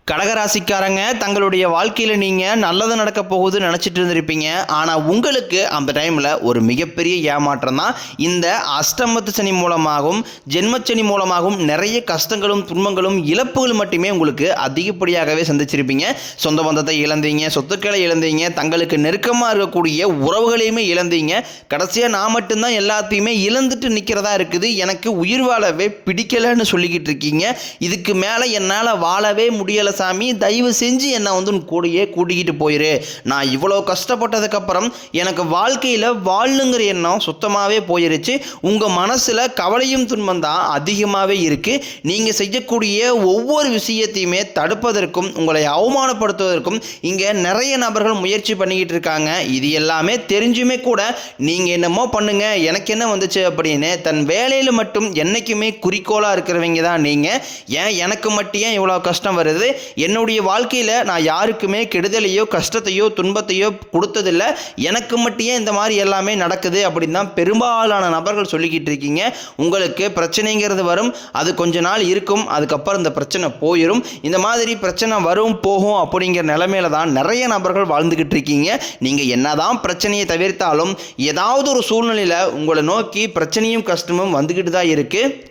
கடகராசிக்காரங்க தங்களுடைய வாழ்க்கையில் நீங்கள் நல்லது நடக்க போகுதுன்னு நினச்சிட்டு இருந்திருப்பீங்க. ஆனால் உங்களுக்கு அந்த டைமில் ஒரு மிகப்பெரிய ஏமாற்றம் தான் இந்த அஷ்டமத்து சனி மூலமாகவும் ஜென்மச்சனி மூலமாகவும் நிறைய கஷ்டங்களும் துன்பங்களும் இழப்புகள் மட்டுமே உங்களுக்கு அதிகப்படியாகவே சந்திச்சிருப்பீங்க. சொந்த பந்தத்தை இழந்தீங்க, சொத்துக்களை இழந்தீங்க, தங்களுக்கு நெருக்கமாக இருக்கக்கூடிய உறவுகளையுமே இழந்தீங்க. கடைசியாக நான் மட்டும்தான் எல்லாத்தையுமே இழந்துட்டு நிற்கிறதா இருக்குது, எனக்கு உயிர் வாழவே பிடிக்கலைன்னு சொல்லிக்கிட்டு இருக்கீங்க. இதுக்கு மேலே என்னால் வாழவே முடியலை சாமி, தயவு செஞ்சு என்னை கூடயே கூட்டிக்கிட்டு போயிரு. நான் இவ்வளோ கஷ்டப்பட்டதுக்கப்புறம் எனக்கு வாழ்க்கையில் வாழணுங்கிற எண்ணம் சுத்தமாகவே போயிருச்சு. உங்கள் மனசில் கவலையும் துன்பம் தான் அதிகமாகவே இருக்குது. நீங்கள் செய்யக்கூடிய ஒவ்வொரு விஷயத்தையுமே தடுப்பதற்கும் உங்களை அவமானப்படுத்துவதற்கும் இங்கே நிறைய நபர்கள் முயற்சி பண்ணிக்கிட்டு இருக்காங்க. இது எல்லாமே தெரிஞ்சுமே கூட நீங்கள் என்னமோ பண்ணுங்க, எனக்கு என்ன வந்துச்சு அப்படின்னு தன் வேலையில் மட்டும் என்றைக்குமே குறிக்கோளாக இருக்கிறவங்க தான் நீங்கள். ஏன் எனக்கு மட்டும் ஏன் இவ்வளோ கஷ்டம் வருது? என்னுடைய வாழ்க்கையில் நான் யாருக்குமே கெடுதலையோ கஷ்டத்தையோ துன்பத்தையோ கொடுத்ததில்லை, எனக்கு மட்டும் இந்த மாதிரி எல்லாமே நடக்குது அப்படின்னு தான் பெரும்பாலான நபர்கள் சொல்லிக்கிட்டு இருக்கீங்க. உங்களுக்கு பிரச்சனைங்கிறது வரும், அது கொஞ்ச நாள் இருக்கும், அதுக்கப்புறம் இந்த பிரச்சனை போயிடும். இந்த மாதிரி பிரச்சனை வரும் போகும் அப்படிங்கிற நிலைமையில தான் நிறைய நபர்கள் வாழ்ந்துக்கிட்டு இருக்கீங்க. நீங்கள் என்னதான் பிரச்சனையை தவிர்த்தாலும் ஏதாவது ஒரு சூழ்நிலையில் உங்களை நோக்கி பிரச்சனையும் கஷ்டமும் வந்துக்கிட்டு தான் இருக்குது.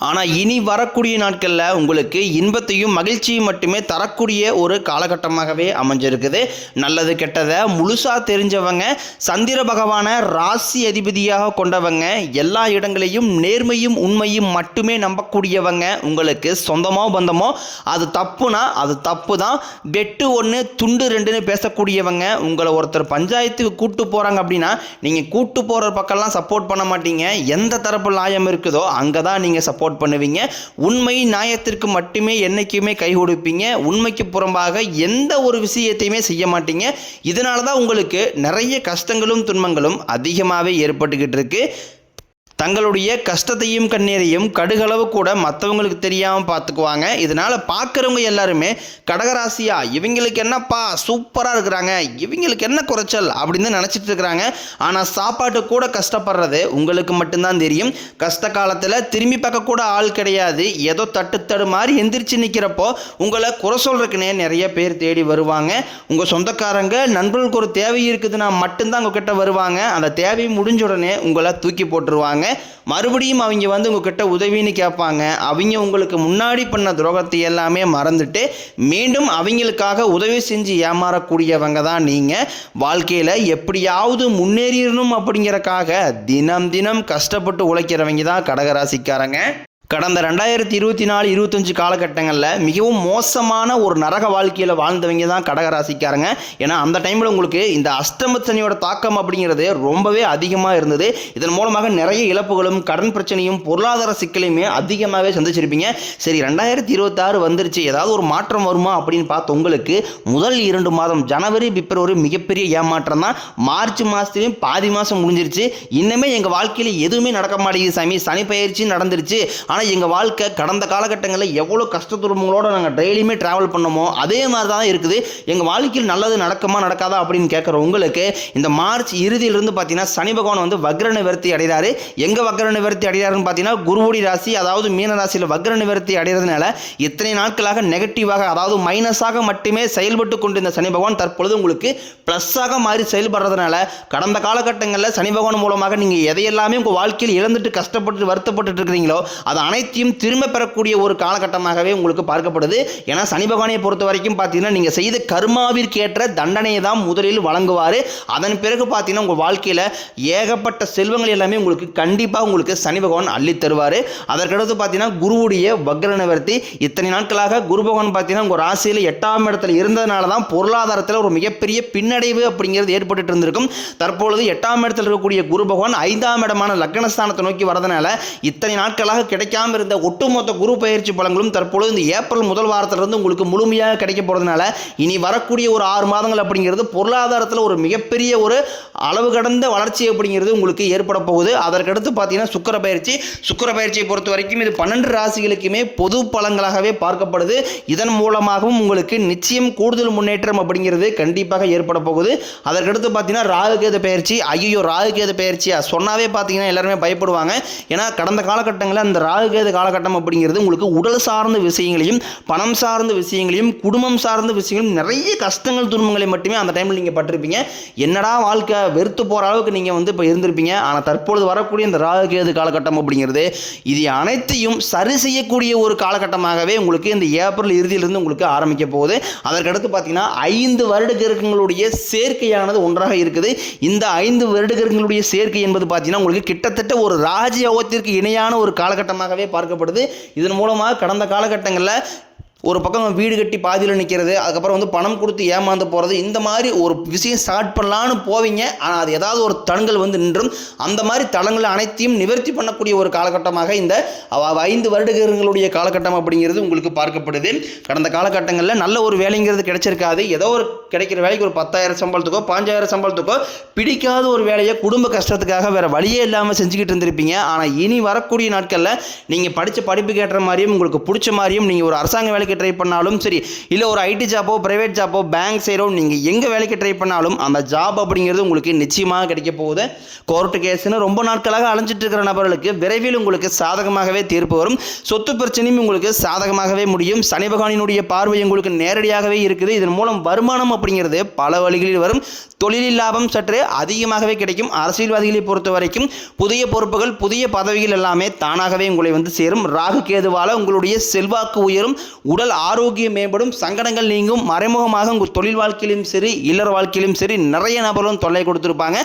ஆனால் இனி வரக்கூடிய நாட்களில் உங்களுக்கு இன்பத்தையும் மகிழ்ச்சியும் மட்டுமே தரக்கூடிய ஒரு காலகட்டமாகவே அமைஞ்சிருக்குது. நல்லது கெட்டதை முழுசாக தெரிஞ்சவங்க, சந்திர பகவானை ராசி அதிபதியாக கொண்டவங்க, எல்லா இடங்களையும் நேர்மையும் உண்மையும் மட்டுமே நம்பக்கூடியவங்க, உங்களுக்கு சொந்தமோ பந்தமோ அது தப்புனா அது தப்பு தான், வெட்டு ஒன்று துண்டு ரெண்டுன்னு பேசக்கூடியவங்க, உங்களை ஒருத்தர் பஞ்சாயத்துக்கு கூட்டு போகிறாங்க அப்படின்னா நீங்கள் கூட்டு போகிற பக்கம்லாம் சப்போர்ட் பண்ண மாட்டீங்க. எந்த தரப்பு நியாயம் இருக்குதோ அங்கே தான் நீங்கள் சப்போர்ட் பண்ணுவீங்க. உண்மை நியாயத்திற்கு மட்டுமே என்னைக்குமே கை கொடுப்பீங்க. உண்மைக்கு புறம்பாக எந்த ஒரு விஷயத்தையுமே செய்ய மாட்டீங்க. இதனால தான் உங்களுக்கு நிறைய கஷ்டங்களும் துன்பங்களும் அதிகமாகவே ஏற்பட்டுக்கிட்டு இருக்கு. தங்களுடைய கஷ்டத்தையும் கண்ணீரையும் கடுகளவு கூட மற்றவங்களுக்கு தெரியாமல் பார்த்துக்குவாங்க. இதனால் பார்க்குறவங்க எல்லாருமே கடகராசியா இவங்களுக்கு என்னப்பா சூப்பராக இருக்கிறாங்க, இவங்களுக்கு என்ன குறைச்சல் அப்படின்னு நினச்சிட்டு இருக்கிறாங்க. ஆனால் சாப்பாட்டு கூட கஷ்டப்படுறது உங்களுக்கு மட்டும்தான் தெரியும். கஷ்ட காலத்தில் திரும்பி பார்க்க கூட ஆள் கிடையாது. ஏதோ தட்டு மாதிரி எந்திரிச்சு நிற்கிறப்போ உங்களை குறை சொல்கிறதுக்குனே நிறைய பேர் தேடி வருவாங்க. உங்கள் சொந்தக்காரங்க நண்பர்களுக்கு ஒரு தேவை இருக்குதுன்னா மட்டும்தான் உங்ககிட்ட வருவாங்க. அந்த தேவை முடிஞ்ச உடனே உங்களை தூக்கி போட்டுருவாங்க. மறுபடியும் அவங்க உங்ககிட்ட உதவின்னு கேட்பாங்க. அவங்க உங்களுக்கு முன்னாடி பண்ண துரோகத்தை எல்லாமே மறந்துட்டு மீண்டும் அவங்களுக்காக உதவி செஞ்சு ஏமாறக்கூடியவங்க தான் நீங்கள். வாழ்க்கையில் எப்படியாவது முன்னேறிடணும் அப்படிங்கிறக்காக தினம் தினம் கஷ்டப்பட்டு உழைக்கிறவங்க தான் கடகராசிக்காரங்க. கடந்த 2024-25 காலகட்டங்களில் மிகவும் மோசமான ஒரு நரக வாழ்க்கையில் வாழ்ந்தவங்க தான் கடகராசிக்காரங்க. ஏன்னா அந்த டைமில் உங்களுக்கு இந்த அஷ்டம சனியோட தாக்கம் அப்படிங்கிறது ரொம்பவே அதிகமாக இருந்தது. இதன் மூலமாக நிறைய இழப்புகளும் கடன் பிரச்சனையும் பொருளாதார சிக்கலையுமே அதிகமாகவே சந்திச்சிருப்பீங்க. சரி, 2026 வந்துருச்சு, ஏதாவது ஒரு மாற்றம் வருமா அப்படின்னு பார்த்து உங்களுக்கு முதல் 2 மாதம் ஜனவரி பிப்ரவரி மிகப்பெரிய ஏமாற்றம் தான். மார்ச் மாதத்துலேயும் பாதி மாதம் முடிஞ்சிருச்சு. இன்னுமே எங்கள் வாழ்க்கையில் எதுவுமே நடக்க மாட்டேங்குது சாமி, சனி பயிற்சி நடந்துருச்சு, எங்கள் வாழ்க்கை கடந்த காலகட்டங்களில் எவ்வளோ கஷ்டத்துறவங்களோட நாங்கள் டெய்லியுமே ட்ராவல் பண்ணோமோ அதே மாதிரி தான் இருக்குது, எங்கள் வாழ்க்கையில் நல்லது நடக்குமா நடக்காதா அப்படின்னு கேட்குற உங்களுக்கு இந்த மார்ச் இறுதியிலிருந்து பார்த்தீங்கன்னா சனி பகவான் வக்ர நிவர்த்தி அடைகிறாரு. எங்கே வக்ர நிவர்த்தி அடைகிறாருன்னு பார்த்தீங்கன்னா குருவுடைய ராசி, அதாவது மீன ராசியில் வக்ர நிவர்த்தி அடைகிறதுனால இத்தனை நாட்களாக நெகட்டிவாக, அதாவது மைனஸாக மட்டுமே செயல்பட்டு கொண்டு இந்த சனி பகவான் தற்பொழுது உங்களுக்கு ப்ளஸ்ஸாக மாறி செயல்படுறதுனால கடந்த காலகட்டங்களில் சனி பகவான் மூலமாக நீங்கள் எதையெல்லாமே உங்கள் வாழ்க்கையில் இழந்துட்டு கஷ்டப்பட்டு வருத்தப்பட்டு இருக்கிறீங்களோ அது அனைத்தையும் திரும்ப பெறக்கூடிய ஒரு காலகட்டமாகவே உங்களுக்கு பார்க்கப்படுது. ஏன்னா சனி பகவானை பொறுத்த வரைக்கும் பார்த்தீங்கன்னா நீங்கள் செய்த கர்மாவிற்கேற்ற தண்டனையை தான் முதலில் வழங்குவார். அதன் பிறகு பார்த்தீங்கன்னா உங்கள் வாழ்க்கையில் ஏகப்பட்ட செல்வங்கள் எல்லாமே உங்களுக்கு கண்டிப்பாக உங்களுக்கு சனி பகவான் அள்ளி தருவார். அதற்கடுத்து பார்த்தீங்கன்னா குருவுடைய வக்ர நிவர்த்தி. இத்தனை நாட்களாக குரு பகவான் பார்த்தீங்கன்னா உங்கள் ராசியில் 8ஆம் இடத்துல இருந்ததுனால தான் பொருளாதாரத்தில் ஒரு மிகப்பெரிய பின்னடைவு அப்படிங்கிறது ஏற்பட்டு இருந்திருக்கும். தற்பொழுது 8ஆம் இடத்தில் இருக்கக்கூடிய குரு பகவான் 5ஆம் இடமான லக்னஸ்தானத்தை நோக்கி வரதுனால இத்தனை நாட்களாக கிடைக்காம இருந்த ஒட்டுமொத்த குரு பயிற்சி பலன்களும் தற்பொழுது இந்த ஏப்ரல் முதல் வாரத்திலிருந்து உங்களுக்கு முழுமையாக கிடைக்க போகிறதுனால இனி வரக்கூடிய ஒரு 6 மாதங்கள் அப்படிங்கிறது பொருளாதாரத்தில் ஒரு மிகப்பெரிய ஒரு அளவு கடந்த வளர்ச்சி அப்படிங்கிறது உங்களுக்கு ஏற்பட போகுது. அதற்கடுத்து பார்த்தீங்கன்னா சுக்கிர பயிற்சியை பொறுத்த வரைக்கும் இது 12 ராசிகளுக்குமே பொது பலன்களாகவே பார்க்கப்படுது. இதன் மூலமாகவும் உங்களுக்கு நிச்சயம் கூடுதல் முன்னேற்றம் அப்படிங்கிறது கண்டிப்பாக ஏற்பட போகுது. அதற்கடுத்து பார்த்தீங்கன்னா ராகுகேது பயிற்சி. ஐயோ, ராகுகேது பயிற்சியா சொன்னாவே பார்த்தீங்கன்னா எல்லாருமே பயப்படுவாங்க. ஏன்னா கடந்த காலகட்டங்களில் அந்த ராகு ராகுகேது காலகட்டம் அப்படிங்கிறது உங்களுக்கு உடல் சார்ந்த விஷயங்களையும் பணம் சார்ந்த விஷயங்களையும் குடும்பம் சார்ந்த விஷயங்களும் நிறைய கஷ்டங்கள் துன்பங்களை மட்டுமே அந்த டைமில் நீங்கள் பட்டிருப்பீங்க. என்னடா வாழ்க்கை வெறுத்து போகிற அளவுக்கு நீங்கள் வந்து இப்போ இருந்திருப்பீங்க. ஆனால் தற்பொழுது வரக்கூடிய இந்த ராகுகேது காலகட்டம் அப்படிங்கிறது இது அனைத்தையும் சரி செய்யக்கூடிய ஒரு காலகட்டமாகவே உங்களுக்கு இந்த ஏப்ரல் இறுதியிலிருந்து உங்களுக்கு ஆரம்பிக்க போகுது. அதற்கடுத்து பார்த்தீங்கன்னா 5 வருட கிரகங்களுடைய சேர்க்கையானது ஒன்றாக இருக்குது. இந்த 5 வருட கிரகங்களுடைய சேர்க்கை என்பது பார்த்தீங்கன்னா உங்களுக்கு கிட்டத்தட்ட ஒரு ராஜயோகத்திற்கு இணையான ஒரு காலகட்டமாகவே பார்க்கப்படுது. இதன் மூலமாக கடந்த காலகட்டங்களில் ஒரு பக்கம் வீடு கட்டி பாதியில் நிற்கிறது, அதுக்கப்புறம் வந்து பணம் கொடுத்து ஏமாந்து போகிறது, இந்த மாதிரி ஒரு விஷயம் ஸ்டார்ட் பண்ணலான்னு போவீங்க. ஆனால் அது ஏதாவது ஒரு தடங்கள் வந்து நின்றும் அந்த மாதிரி தடங்கள் அனைத்தையும் நிவர்த்தி பண்ணக்கூடிய ஒரு காலகட்டமாக இந்த 5 வருடங்களுடைய காலகட்டம் அப்படிங்கிறது உங்களுக்கு பார்க்கப்படுது. கடந்த காலகட்டங்களில் நல்ல ஒரு வேலைங்கிறது கிடைச்சிருக்காது. ஏதோ ஒரு கிடைக்கிற வேலைக்கு ஒரு 10,000 சம்பளத்துக்கோ 5,000 சம்பளத்துக்கோ பிடிக்காத ஒரு வேலையை குடும்ப கஷ்டத்துக்காக வேறு வழியே இல்லாமல் செஞ்சுக்கிட்டு இருந்திருப்பீங்க. ஆனால் இனி வரக்கூடிய நாட்களில் நீங்கள் படித்த படிப்புக்கு ஏற்ற மாதிரியும் உங்களுக்கு பிடிச்ச மாதிரியும் நீங்கள் ஒரு அரசாங்க வேலைக்கு ட்ரை பண்ணாலும் சரி, இல்லை ஒரு ஐடி ஜாப்போ பிரைவேட் ஜாப்போ பேங்க் சைடோ நீங்கள் எங்கே வேலைக்கு ட்ரை பண்ணாலும் அந்த ஜாப் அப்படிங்கிறது உங்களுக்கு நிச்சயமாக கிடைக்க போகுது. கோர்ட்டு கேஸ்ன்னு ரொம்ப நாட்களாக அலைஞ்சிட்டு இருக்கிற நபர்களுக்கு விரைவில் உங்களுக்கு சாதகமாகவே தீர்ப்பு வரும். சொத்து பிரச்சனையும் உங்களுக்கு சாதகமாகவே முடியும். சனி பகவானினுடைய பார்வை உங்களுக்கு நேரடியாகவே இருக்குது. இதன் மூலம் வருமானம் அப்படிங்கிறது பல வழிகளில் வரும். தொழிலில் லாபம் சற்று அதிகமாகவே கிடைக்கும். அரசியல்வாதிகளை பொறுத்த வரைக்கும் புதிய பொறுப்புகள் புதிய பதவிகள் எல்லாமே தானாகவே உங்களை வந்து சேரும். ராகு கேதுவால் உங்களுடைய செல்வாக்கு உயரும், உடல் ஆரோக்கியம் மேம்படும், சங்கடங்கள் நீங்கும். மறைமுகமாக உங்கள் தொழில் வாழ்க்கையிலும் சரி இல்லற வாழ்க்கையிலும் சரி நிறைய நபர்களும் தொல்லை கொடுத்துருப்பாங்க.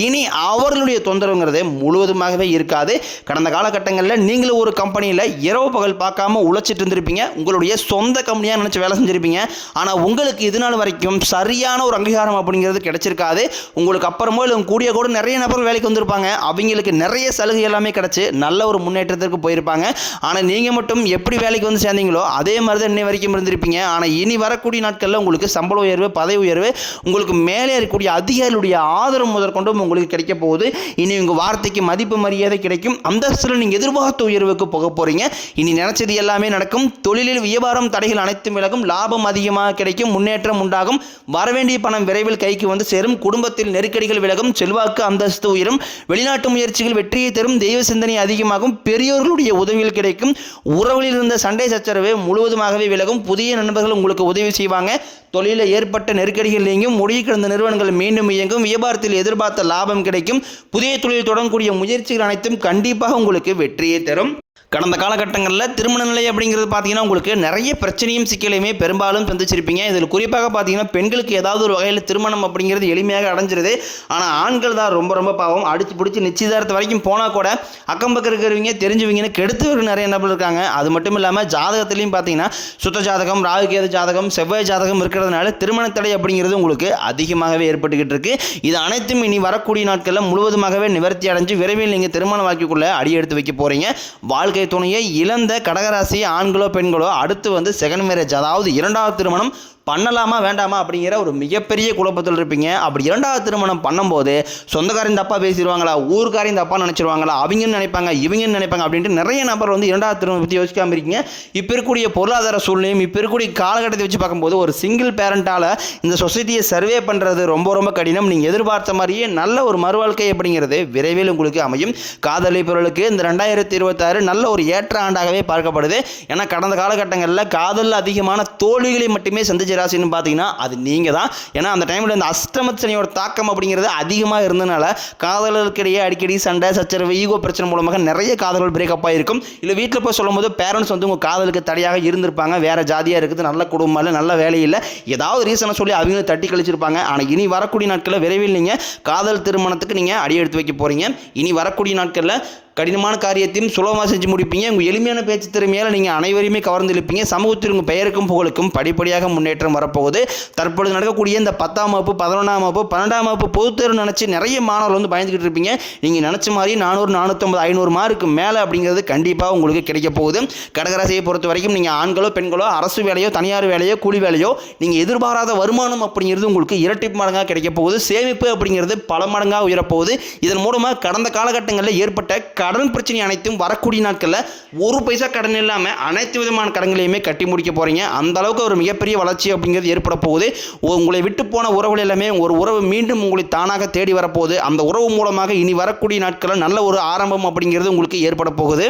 இனி அவர்களுடைய தொந்தரவுங்கிறது முழுவதுமாகவே இருக்காது. கடந்த காலகட்டங்களில் நீங்களும் ஒரு கம்பெனியில் இரவு பகல் பார்க்காம உழைச்சிட்டு இருந்திருப்பீங்க. உங்களுடைய சொந்த கம்பெனியாக நினச்சி வேலை செஞ்சுருப்பீங்க. ஆனால் உங்களுக்கு இது நாள் வரைக்கும் சரியான ஒரு அங்கீகாரம் அப்படிங்கிறது கிடைச்சிருக்காது. உங்களுக்கு அப்புறமோ இல்லை கூடிய கூட நிறைய நபர்கள் வேலைக்கு வந்திருப்பாங்க. அவங்களுக்கு நிறைய சலுகை எல்லாமே கிடைச்சி நல்ல ஒரு முன்னேற்றத்திற்கு போயிருப்பாங்க. ஆனால் நீங்கள் மட்டும் எப்படி வேலைக்கு வந்து சேர்ந்தீங்களோ அதே மாதிரி தான் இன்னை வரைக்கும் இருந்திருப்பீங்க. ஆனால் இனி வரக்கூடிய நாட்களில் உங்களுக்கு சம்பள உயர்வு பதவி உயர்வு உங்களுக்கு மேலே இருக்கக்கூடிய அதிகாரிகளுடைய ஆதரவு முதற்கொண்டும் உங்களுக்கு கிடைக்க போகுது. இனி உங்கள் வார்த்தைக்கு மதிப்பு மரியாதை கிடைக்கும். அந்தஸ்தில் நீங்கள் எதிர்பார்த்த உயர்வுக்கு போக போகிறீங்க. இனி நினைச்சது எல்லாமே நடக்கும். தொழிலில் வியாபாரம் தடைகள் அனைத்தும் விலகும். லாபம் அதிகமாக கிடைக்கும். முன்னேற்றம் உண்டாகும். வரவேண்டிய பணம் விரைவில் கைக்கு வந்து சேரும். குடும்பத்தில் நெருக்கடிகள் விலகும். செல்வாக்கு அந்தஸ்து உயரும். வெளிநாட்டு முயற்சிகள் வெற்றியை தரும். தெய்வ சிந்தனை அதிகமாகும். பெரியோர்களுடைய உதவிகள் கிடைக்கும். உறவுகளில் இருந்த சண்டை சச்சரவு முழுவதுமாகவே விலகும். புதிய நண்பர்கள் உங்களுக்கு உதவி செய்வாங்க. தொழிலில் ஏற்பட்ட நெருக்கடிகள் நீங்கும். முடிவு கிடந்த நிறுவனங்கள் மீண்டும் இயங்கும். வியாபாரத்தில் எதிர்பார்த்த லாபம் கிடைக்கும். புதிய தொழில் தொடங்கக்கூடிய முயற்சிகள் அனைத்தும் கண்டிப்பாக உங்களுக்கு வெற்றியை தரும். கடந்த காலகட்டங்களில் திருமண நிலை அப்படிங்கிறது பார்த்தீங்கன்னா உங்களுக்கு நிறைய பிரச்சனையும் சிக்கலையுமே பெரும்பாலும் சந்திச்சிருப்பீங்க. இதில் குறிப்பாக பார்த்தீங்கன்னா பெண்களுக்கு ஏதாவது ஒரு வகையில் திருமணம் அப்படிங்கிறது எளிமையாக அடைஞ்சிருது. ஆனால் ஆண்கள் தான் ரொம்ப ரொம்ப பாவம். அடித்து பிடிச்சி நிச்சயதார்த்தம் வரைக்கும் போனால் கூட அக்கம் பக்கம் இருக்கிறவங்க தெரிஞ்சவங்கன்னு கெடுத்தவர்கள் நிறைய நபர் இருக்காங்க. அது மட்டும் இல்லாமல் ஜாதகத்திலையும் பார்த்தீங்கன்னா சுத்த ஜாதகம் ராகுகேது ஜாதகம் செவ்வாய் ஜாதகம் இருக்கிறதுனால திருமண தடை அப்படிங்கிறது உங்களுக்கு அதிகமாகவே ஏற்பட்டுக்கிட்டு இருக்கு. இது அனைத்தும் இனி வரக்கூடிய நாட்களில் முழுவதுமாகவே நிவர்த்தி அடைஞ்சு விரைவில் நீங்கள் திருமண வாழ்க்கைக்குள்ளே அடி எடுத்து வைக்க போகிறீங்க. வாழ்க்கை துணையை இழந்த கடகராசி ஆண்களோ பெண்களோ அடுத்து வந்து செகண்ட் மேரேஜ் அதாவது இரண்டாவது திருமணம் பண்ணலாமா வேண்டாமா அப்படிங்கிற ஒரு மிகப்பெரிய குழப்பத்தில் இருப்பீங்க. அப்படி இரண்டாவது திருமணம் பண்ணும்போது சொந்தக்காரையும் தப்பாக பேசிடுவாங்களா, ஊருக்காரையும் தப்பாக நினச்சிடுவாங்களா, அவங்கன்னு நினைப்பாங்க இவங்கன்னு நினைப்பாங்க அப்படின்ட்டு நிறைய நபர் வந்து இரண்டாவது திருமணம் பற்றி யோசிக்காமல் இருக்கீங்க. இப்போ இருக்கக்கூடிய பொருளாதார சூழ்நிலையும் இப்போ இருக்கக்கூடிய காலகட்டத்தை வச்சு பார்க்கும்போது ஒரு சிங்கிள் பேரண்டால் இந்த சொசைட்டியை சர்வே பண்ணுறது ரொம்ப ரொம்ப கடினம். நீங்கள் எதிர்பார்த்த மாதிரியே நல்ல ஒரு மறுவாழ்க்கை அப்படிங்கிறது விரைவில் உங்களுக்கு அமையும். காதலிப்பவர்களுக்கு இந்த 2026 நல்ல ஒரு ஏற்ற ஆண்டாகவே பார்க்கப்படுது. ஏன்னா கடந்த காலகட்டங்களில் காதலில் அதிகமான தோல்விகளை மட்டுமே சந்திச்சு ராசின்னு பார்த்தீங்கன்னா அது நீங்கள் தான். ஏன்னா அந்த டைமில் இந்த அஷ்டம சனியோட தாக்கம் அப்படிங்கிறது அதிகமாக இருந்ததுனால காதலர்களுக்கிடையே அடிக்கடி சண்டை சச்சரவு ஈகோ பிரச்சனை மூலமாக நிறைய காதல்கள் பிரேக்கப் ஆகிருக்கும். இல்லை வீட்டில் போய் சொல்லும் போது பேரண்ட்ஸ் வந்து உங்கள் காதலுக்கு தடையாக இருந்திருப்பாங்க. வேறு ஜாதியாக இருக்குது, நல்ல குடும்பம் இல்லை, நல்ல வேலையில் ஏதாவது ரீசனை சொல்லி அவங்களும் தட்டி கழிச்சிருப்பாங்க. ஆனால் இனி வரக்கூடிய நாட்களில் விரைவில் நீங்கள் காதல் திருமணத்துக்கு நீங்கள் அடி எடுத்து வைக்க போகிறீங்க. இனி வரக்கூடிய நாட்களில் கடினமான காரியத்தையும் சுலபமாக செஞ்சு முடிப்பீங்க. உங்கள் எளிமையான பேச்சு திறமையால் நீங்கள் அனைவரையுமே கவர்ந்து இழுப்பீங்க. சமூகத்தில் உங்கள் பெயருக்கும் புகழுக்கும் படிப்படியாக முன்னேற்றம் வரப்போகுது. தற்பொழுது நடக்கக்கூடிய இந்த 10ஆம் வகுப்பு 11ஆம் வகுப்பு 12ஆம் வகுப்பு பொதுத்தேர்வு நினச்சி நிறைய மாணவர்கள் வந்து பயந்துக்கிட்டு இருப்பீங்க. நீங்கள் நினச்ச மாதிரி 400 450 500 மார்க்கு மேலே அப்படிங்கிறது கண்டிப்பாக உங்களுக்கு கிடைக்க போகுது. கடகராசியை பொறுத்த வரைக்கும் நீங்கள் ஆண்களோ பெண்களோ அரசு வேலையோ தனியார் வேலையோ கூலி வேலையோ நீங்கள் எதிர்பாராத வருமானம் அப்படிங்கிறது உங்களுக்கு இரட்டிப்பு மடங்காக கிடைக்க போகுது. சேமிப்பு அப்படிங்கிறது பல மடங்காக உயரப்போகுது. இதன் மூலமாக கடந்த காலகட்டங்களில் ஏற்பட்ட கடன் பிரச்சனை அனைத்தும் வரக்கூடிய நாட்களில் ஒரு பைசா கடன் இல்லாமல் அனைத்து விதமான கடன்களையுமே கட்டி முடிக்க போகிறீங்க. அந்த அளவுக்கு ஒரு மிகப்பெரிய வளர்ச்சி அப்படிங்கிறது ஏற்பட போகுது. உங்களை விட்டு போன உறவுகள் எல்லாமே ஒரு உறவு மீண்டும் உங்களை தானாக தேடி வரப்போகுது. அந்த உறவு மூலமாக இனி வரக்கூடிய நாட்களில் நல்ல ஒரு ஆரம்பம் அப்படிங்கிறது உங்களுக்கு ஏற்பட போகுது.